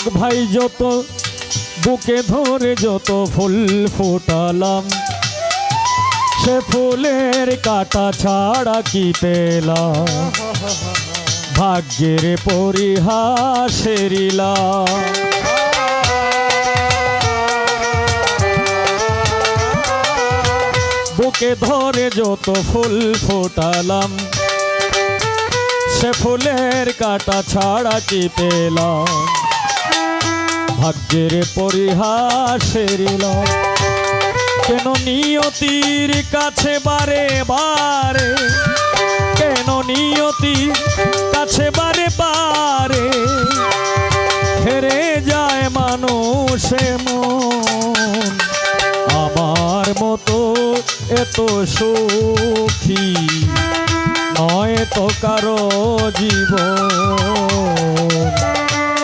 রাগ ভাই যত বুকে ধরে যত ফুল ফোটালাম, সে ফুলের কাটা ছাড়া কি পেলাম, ভাগ্যের পরিহাসের লীলা। বুকে ধরে যত ফুল ফোটালাম, সে ফুলের কাটা ছাড়া কি পেলাম, ভাগ্যের পরিহাসের লীলা। কেন নিয়তির কাছে বারে বারে, কেন নিয়তির কাছে বারে বারে হেরে যায় মানুষে মন। আমার মতো এত সুখী নয় তো কারো জীবন।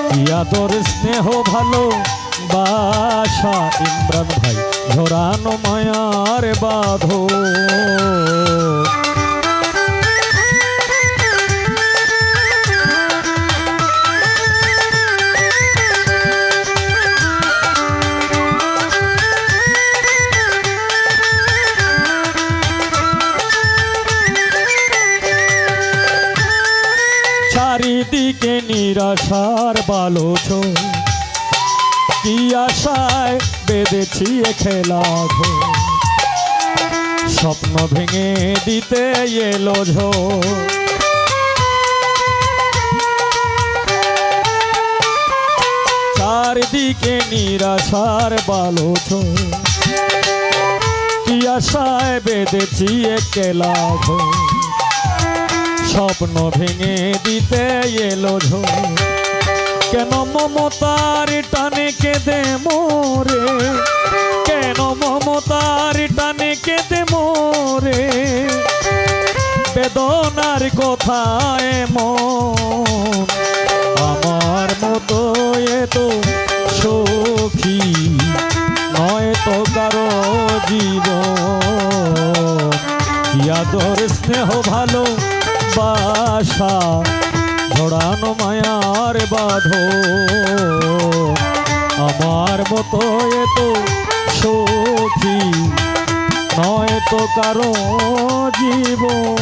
কি আদর স্নেহ ভালো বাসা ইমরান ভাই ঝরানো মায়ার বাঁধন। চারিদিকে নিরাশার বালোচন, কি আশায় বেঁধেছি খেলা ঘর, স্বপ্ন ভেঙে দিতে এলো ঝড়। চারিদিকে নিরাশার বালোচন, কি আশায় বেঁধেছি খেলা ঘর, স্বপ্ন ভেঙে দিতে এলো ঝড়। কেন মমতার টানে কেঁদে মোরে, কেন মমতার টানে কেঁদে মোরে, বেদনার কথায় মন। আমার মতো এত সখী নয় তো কারো জীবন। কি আদর স্নেহ ভালো বাসা ঝরানো মায়ার বাঁধন। আমার মতো এত সখী নয় তো কারো জীবন।